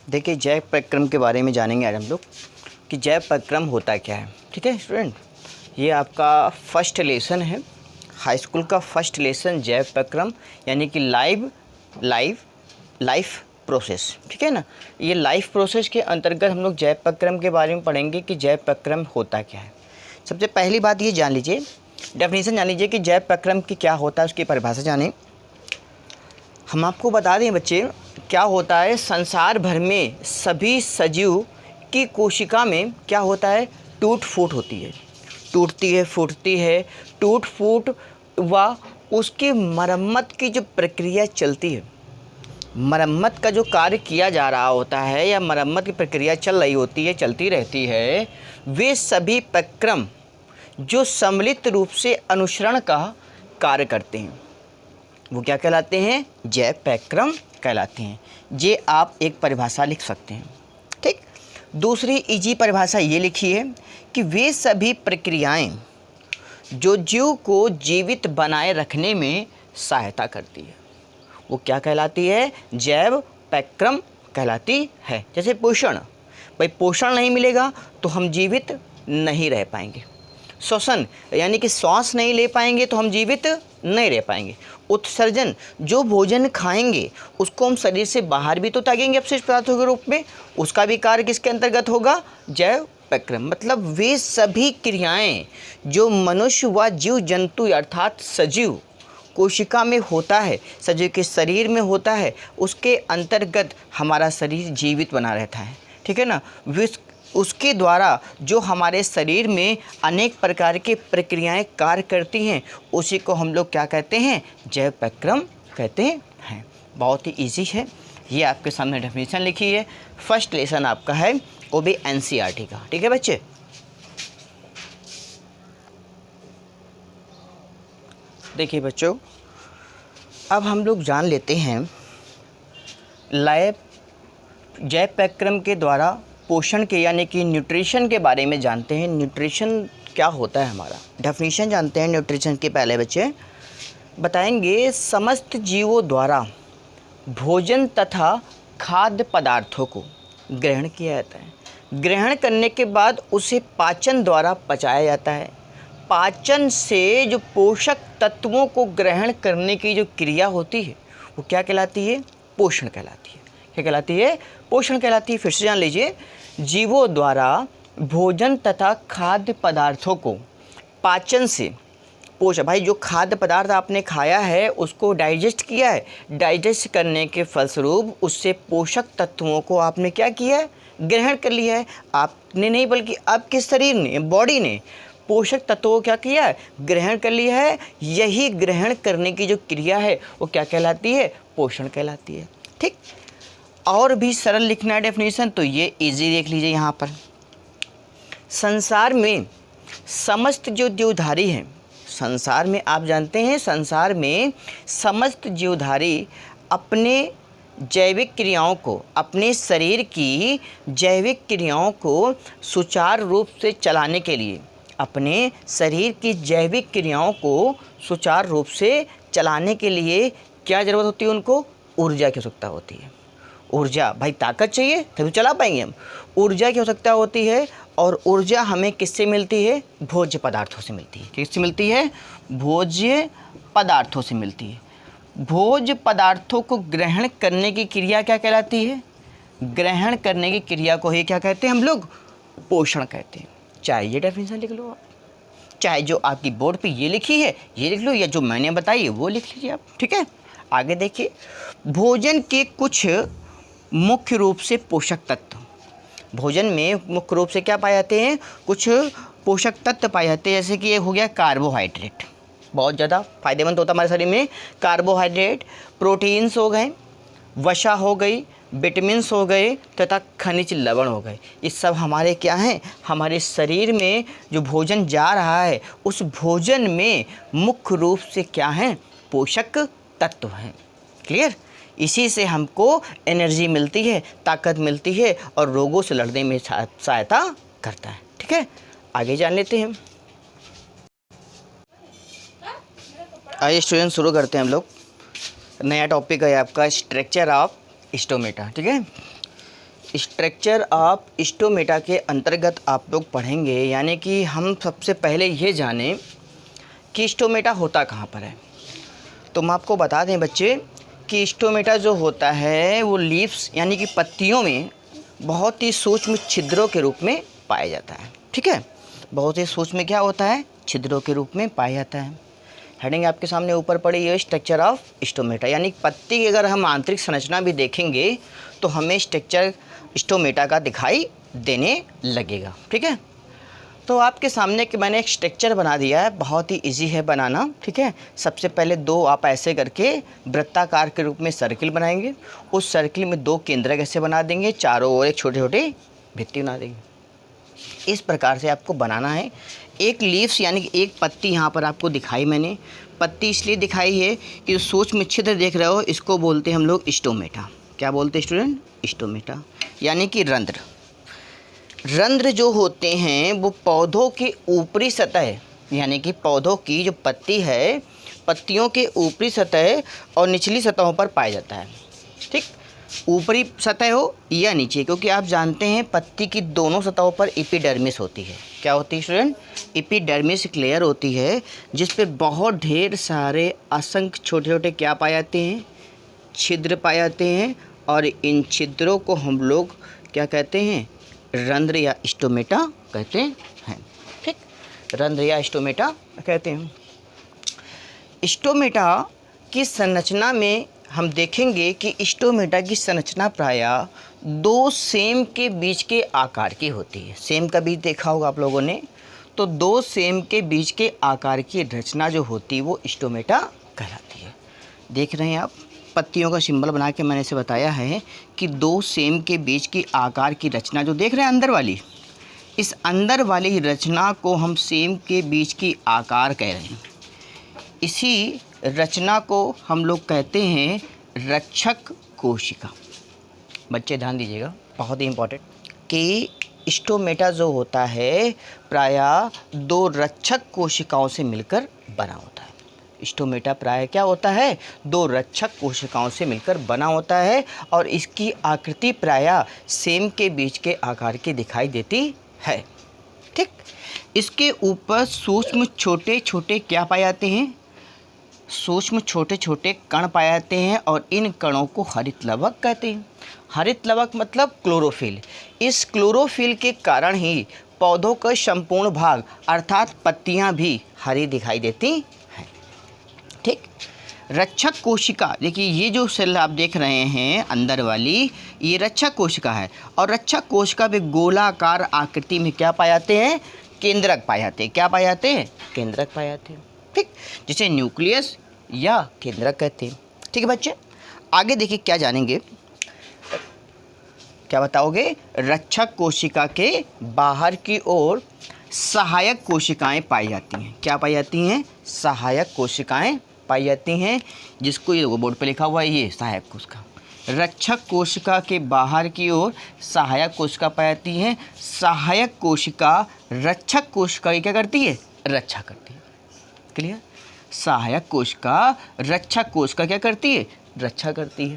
देखिए जैव प्रक्रम के बारे में जानेंगे आज हम लोग कि जैव प्रक्रम होता क्या है। ठीक है स्टूडेंट, ये आपका फर्स्ट लेसन है, हाई स्कूल का फर्स्ट लेसन जैव प्रक्रम यानी कि लाइफ प्रोसेस। ठीक है ना, ये लाइफ प्रोसेस के अंतर्गत हम लोग जैव प्रक्रम के बारे में पढ़ेंगे कि जैव प्रक्रम होता क्या है। सबसे पहली बात ये जान लीजिए, डेफिनेशन जान लीजिए कि जैव प्रक्रम की क्या होता है, उसकी परिभाषा जानें। हम आपको बता दें बच्चे, क्या होता है, संसार भर में सभी सजीव की कोशिका में क्या होता है, टूट फूट होती है, टूटती है, फूटती है, टूट फूट व उसकी मरम्मत की जो प्रक्रिया चलती है, मरम्मत का जो कार्य किया जा रहा होता है या मरम्मत की प्रक्रिया चल रही होती है, चलती रहती है, वे सभी प्रक्रम जो सम्मिलित रूप से अनुसरण का कार्य करते हैं वो क्या कहलाते हैं, जैव प्रक्रम कहलाते हैं। ये आप एक परिभाषा लिख सकते हैं। ठीक, दूसरी इजी परिभाषा ये लिखी है कि वे सभी प्रक्रियाएं जो जीव को जीवित बनाए रखने में सहायता करती है वो क्या कहलाती है, जैव प्रक्रम कहलाती है। जैसे पोषण, भाई पोषण नहीं मिलेगा तो हम जीवित नहीं रह पाएंगे। श्वसन यानी कि श्वास नहीं ले पाएंगे तो हम जीवित नहीं रह पाएंगे। उत्सर्जन, जो भोजन खाएंगे उसको हम शरीर से बाहर भी तो तागेंगे अपशिष्ट पदार्थों के रूप में, उसका भी कार्य किसके अंतर्गत होगा, जैव प्रक्रम। मतलब वे सभी क्रियाएं जो मनुष्य व जीव जंतु अर्थात सजीव कोशिका में होता है, सजीव के शरीर में होता है, उसके अंतर्गत हमारा शरीर जीवित बना रहता है। ठीक है ना, उसके द्वारा जो हमारे शरीर में अनेक प्रकार की प्रक्रियाएं कार्य करती हैं उसी को हम लोग क्या कहते हैं, जैव प्रक्रम कहते हैं। बहुत ही इजी है, ये आपके सामने डेफिनेशन लिखी है। फर्स्ट लेसन आपका है वो भी एनसीईआरटी का। ठीक है बच्चे, देखिए बच्चों, अब हम लोग जान लेते हैं जैव प्रक्रम के द्वारा पोषण के यानी कि न्यूट्रिशन के बारे में जानते हैं। न्यूट्रिशन क्या होता है, हमारा डेफिनेशन जानते हैं न्यूट्रिशन के। पहले बच्चे बताएंगे, समस्त जीवों द्वारा भोजन तथा खाद्य पदार्थों को ग्रहण किया जाता है। ग्रहण करने के बाद उसे पाचन द्वारा पचाया जाता है। पाचन से जो पोषक तत्वों को ग्रहण करने की जो क्रिया होती है वो क्या कहलाती है, पोषण कहलाती है। क्या कहलाती है, पोषण कहलाती है। फिर से जान लीजिए, जीवों द्वारा भोजन तथा खाद्य पदार्थों को पाचन से पोषण, भाई जो खाद्य पदार्थ आपने खाया है उसको डाइजेस्ट किया है, डाइजेस्ट करने के फलस्वरूप उससे पोषक तत्वों को आपने क्या किया है, ग्रहण कर लिया है। आपने नहीं बल्कि आपके शरीर ने, बॉडी ने पोषक तत्वों को क्या किया है, ग्रहण कर लिया है। यही ग्रहण करने की जो क्रिया है वो क्या कहलाती है, पोषण कहलाती है। ठीक, और भी सरल लिखना है डेफिनेशन तो ये इजी देख लीजिए यहाँ पर। संसार में समस्त जो जीवधारी हैं, संसार में आप जानते हैं संसार में समस्त जीवधारी अपने जैविक क्रियाओं को, अपने शरीर की जैविक क्रियाओं को सुचारू रूप से चलाने के लिए, अपने शरीर की जैविक क्रियाओं को सुचारू रूप से चलाने के लिए क्या ज़रूरत होती है, उनको ऊर्जा की आवश्यकता होती है। ऊर्जा, भाई ताकत चाहिए तभी चला पाएंगे हम, ऊर्जा की आवश्यकता होती है। और ऊर्जा हमें किससे मिलती है, भोज्य पदार्थों से मिलती है। किससे मिलती है, भोज्य पदार्थों से मिलती है। भोज्य पदार्थों को ग्रहण करने की क्रिया क्या कहलाती है, ग्रहण करने की क्रिया को ही क्या कहते हैं हम लोग, पोषण कहते हैं। चाहे ये डेफिनेशन लिख लो आप, चाहे जो आपकी बोर्ड पे ये लिखी है ये लिख लो, या जो मैंने बताई है वो लिख लीजिए आप। ठीक है, आगे देखिए, भोजन के कुछ मुख्य रूप से पोषक तत्व, भोजन में मुख्य रूप से क्या पाए जाते हैं, कुछ पोषक तत्व पाए जाते हैं। जैसे कि ये हो गया कार्बोहाइड्रेट, बहुत ज़्यादा फायदेमंद होता है हमारे शरीर में। कार्बोहाइड्रेट, प्रोटीन्स हो गए, वसा हो गई, विटामिन्स हो गए तथा खनिज लवण हो गए। ये सब हमारे क्या हैं, हमारे शरीर में जो भोजन जा रहा है उस भोजन में मुख्य रूप से क्या हैं, पोषक तत्व हैं। क्लियर, इसी से हमको एनर्जी मिलती है, ताकत मिलती है और रोगों से लड़ने में सहायता करता है। ठीक है, आगे जान लेते हैं। आइए स्टूडेंट शुरू करते हैं हम लोग। नया टॉपिक है आपका स्ट्रक्चर ऑफ स्टोमेटा। ठीक है, स्ट्रक्चर ऑफ स्टोमेटा के अंतर्गत आप लोग पढ़ेंगे, यानी कि हम सबसे पहले ये जानें कि स्टोमेटा होता कहाँ पर है। तो हम आपको बता दें बच्चे कि स्टोमेटा जो होता है वो लीव्स यानी कि पत्तियों में बहुत ही सूक्ष्म छिद्रों के रूप में पाया जाता है। ठीक है, बहुत ही सूक्ष्म क्या होता है, छिद्रों के रूप में पाया जाता है। हेडिंग आपके सामने ऊपर पड़ी है स्ट्रक्चर ऑफ स्टोमेटा, यानी पत्ती की अगर हम आंतरिक संरचना भी देखेंगे तो हमें स्ट्रक्चर स्टोमेटा का दिखाई देने लगेगा। ठीक है, तो आपके सामने कि मैंने एक स्ट्रक्चर बना दिया है, बहुत ही इजी है बनाना। ठीक है, सबसे पहले दो आप ऐसे करके वृत्ताकार के रूप में सर्किल बनाएंगे, उस सर्किल में दो केंद्रक ऐसे बना देंगे, चारों ओर एक छोटे छोटे भित्ति बना देंगे। इस प्रकार से आपको बनाना है। एक लीव्स यानी कि एक पत्ती यहाँ पर आपको दिखाई मैंने, पत्ती इसलिए दिखाई है कि जो सूक्ष्म छिद्र देख रहे हो इसको बोलते हैं हम लोग स्टोमेटा। क्या बोलते हैं स्टूडेंट, स्टोमेटा, यानी कि रंध्र। रंध्र जो होते हैं वो पौधों के ऊपरी सतह, यानी कि पौधों की जो पत्ती है, पत्तियों के ऊपरी सतह और निचली सतहों पर पाया जाता है। ठीक, ऊपरी सतह हो या नीचे, क्योंकि आप जानते हैं पत्ती की दोनों सतहों पर एपिडर्मिस होती है। क्या होती है स्टूडेंट, एपिडर्मिस एक लेयर होती है जिस पे बहुत ढेर सारे असंख्य छोटे छोटे क्या पाए जाते हैं, छिद्र पाए जाते हैं, और इन छिद्रों को हम लोग क्या कहते हैं, रंध्र या स्टोमेटा कहते हैं। ठीक, रंध्र या स्टोमेटा कहते हैं। स्टोमेटा की संरचना में हम देखेंगे कि स्टोमेटा की संरचना प्रायः दो सेम के बीच के आकार की होती है। सेम का बीच देखा होगा आप लोगों ने, तो दो सेम के बीच के आकार की रचना जो होती है वो स्टोमेटा कहलाती है। देख रहे हैं आप, पत्तियों का सिंबल बना के मैंने इसे बताया है कि दो सेम के बीच की आकार की रचना जो देख रहे हैं अंदर वाली, इस अंदर वाली रचना को हम सेम के बीच की आकार कह रहे हैं। इसी रचना को हम लोग कहते हैं रक्षक कोशिका। बच्चे ध्यान दीजिएगा, बहुत ही इम्पोर्टेंट, कि स्टोमेटा जो होता है प्रायः दो रक्षक कोशिकाओं से मिलकर बना होता है। स्टोमेटा प्रायः क्या होता है, दो रक्षक कोशिकाओं से मिलकर बना होता है, और इसकी आकृति प्रायः सेम के बीच के आकार की दिखाई देती है। ठीक, इसके ऊपर सूक्ष्म छोटे छोटे क्या पाए जाते हैं, सूक्ष्म छोटे छोटे कण पाए जाते हैं, और इन कणों को हरित लवक कहते हैं। हरित लवक मतलब क्लोरोफिल। इस क्लोरोफिल के कारण ही पौधों का संपूर्ण भाग अर्थात पत्तियां भी हरी दिखाई देती हैं। ठीक, रक्षक कोशिका, देखिए ये जो सेल आप देख रहे हैं अंदर वाली, ये रक्षक कोशिका है, और रक्षक कोशिका में गोलाकार आकृति में क्या पाए जाते हैं, केंद्रक पाए जाते हैं। क्या पाए जाते हैं, केंद्रक पाए जाते हैं। ठीक, जिसे न्यूक्लियस या केंद्रक कहते हैं। ठीक है बच्चे, आगे देखिए क्या जानेंगे, क्या बताओगे, रक्षक कोशिका के बाहर की ओर सहायक कोशिकाएं पाई जाती हैं। क्या पाई जाती हैं, सहायक कोशिकाएं पाई जाती हैं, जिसको ये बोर्ड पे लिखा हुआ है, ये सहायक कोशिका। रक्षक कोशिका के बाहर की ओर सहायक कोशिका पाई जाती हैं। सहायक कोशिका रक्षक कोशिका की क्या करती है, रक्षा करती है। क्लियर, सहायक कोशिका रक्षक कोशिका क्या करती है, रक्षा करती है।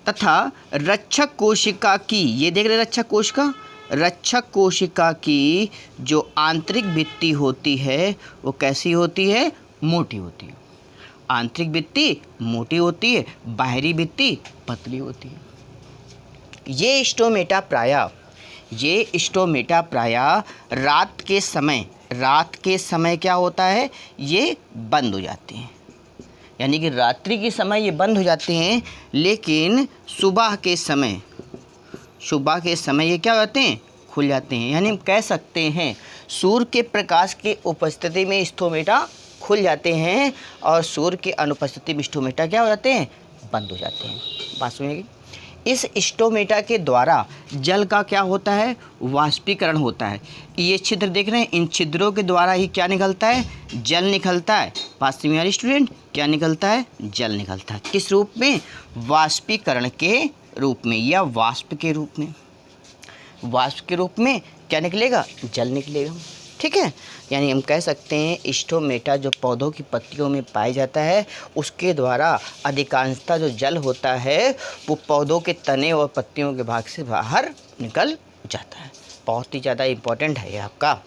तथा रक्षक कोशिका की, ये देख रहे रक्षक कोशिका, रक्षक कोशिका की जो आंतरिक भित्ति होती है वो कैसी होती है, मोटी होती है। आंतरिक भित्ति मोटी होती है, बाहरी भित्ति पतली होती है। ये स्टोमेटा प्रायः रात के समय क्या होता है, ये बंद हो जाते हैं, यानी कि रात्रि के समय ये बंद हो जाते हैं, लेकिन सुबह के समय ये क्या हो जाते हैं, खुल जाते हैं। यानी हम कह सकते हैं सूर्य के प्रकाश के उपस्थिति में स्टोमेटा खुल जाते हैं, और सूर्य की अनुपस्थिति में स्टोमेटा क्या हो जाते हैं, बंद हो जाते हैं। बात सुनिएगी, इस स्टोमेटा के द्वारा जल का क्या होता है, वाष्पीकरण होता है। ये छिद्र देख रहे हैं, इन छिद्रों के द्वारा ही क्या निकलता है, जल निकलता है। बात समझ आ रही स्टूडेंट, क्या निकलता है, जल निकलता है। किस रूप में, वाष्पीकरण के रूप में या वाष्प के रूप में। वाष्प के रूप में क्या निकलेगा, जल निकलेगा। ठीक है, यानी हम कह सकते हैं स्टोमेटा जो पौधों की पत्तियों में पाया जाता है, उसके द्वारा अधिकांशतः जो जल होता है वो पौधों के तने और पत्तियों के भाग से बाहर निकल जाता है। बहुत ही ज़्यादा इम्पोर्टेंट है ये आपका।